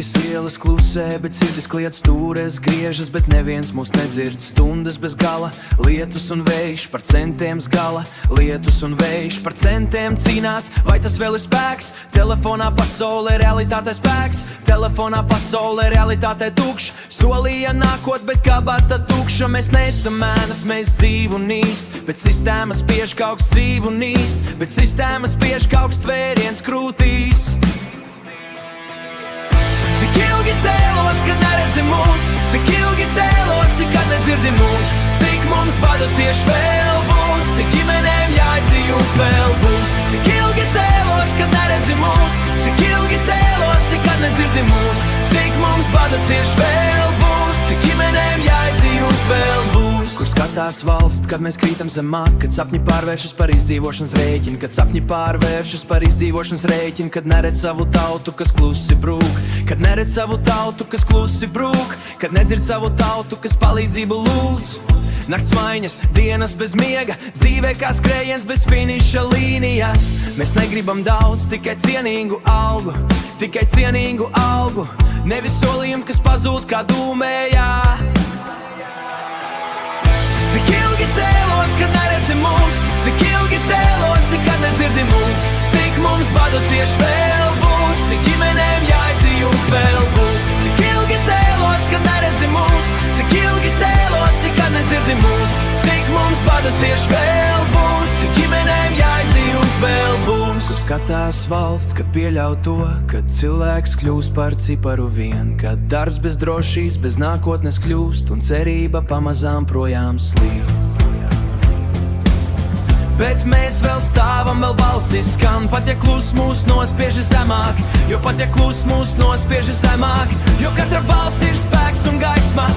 Ilgas ielas klusē, bet sirdis kliedz stūres griežas, bet neviens mūs nedzird. Stundas bez gala, lietus un vējš par centiem gala. Lietus un vējš par centiem cīnās, vai tas vēl ir spēks? Telefonā pasaulē realitātē spēks. Telefonā pasaulē realitātē tukšs. Solīja nākot, bet kabata tukša. Mēs neesam mēnes, mēs dzīvu un īst, bet sistēmas spiež kauks dzīvu un īst, bet sistēmas spiež kauks tvēriens krūtīs. Cik ilgi tēlos, kad neredzi mūs? Cik ilgi tēlos, kad nedzirdi mūs? Cik mums badu cieši vēl būs? Cik ģimenēm jāizjūt vēl būs? Cik ilgi tēlos, kad neredzi mūs? Cik ilgi tēlos, kad nedzirdi mūs? Cik mums badu cieši vēl būs? Cik ģimenēm jāizjūt vēl būs? Kur skatās valsts, kad mēs krītam zemāk? Kad sapņi pārvēršas par izdzīvošanas rēķinu? Kad sapņi pārvēršas par izdzīvošanas rēķinu? Kad neredz savu tautu, kas klusi brūk? Kad neredz savu tautu, kas klusi brūk? Kad nedzird savu tautu, kas palīdzību lūdz? Nakts maiņas, dienas bez miega, dzīvē kā skrējiens bez finiša līnijas. Mēs negribam daudz, tikai cienīgu algu, tikai cienīgu algu. Nevis solījumi, kas pazūd kā dūmējā. Cik ilgi tēlos, kad neredzi mūs? Cik ilgi tēlos, kad nedzirdi mūs? Cik mums badu cieši vēl būs? Cik ģimenēm jāizjūt vēl būs? Cik ilgi tēlos, kad neredzi mūs? Cik ilgi tēlos, kad nedzirdi mūs? Cik mums badu cieši vēl būs? Cik ģimenēm jāizjūt vēl būs? Kur skatās valsts, kad pieļauj to, kad cilvēks kļūst par ciparu vien, kad darbs bez drošības, bez nākotnes kļūst un cerība pamazām projām slīd. Bet mēs vēl stāvam, vēl balsis skan, pat ja klus mūs nospieži zemāk, jo pat ja klus mūs nospieži zemāk, jo katra balss ir spēks un gaisma.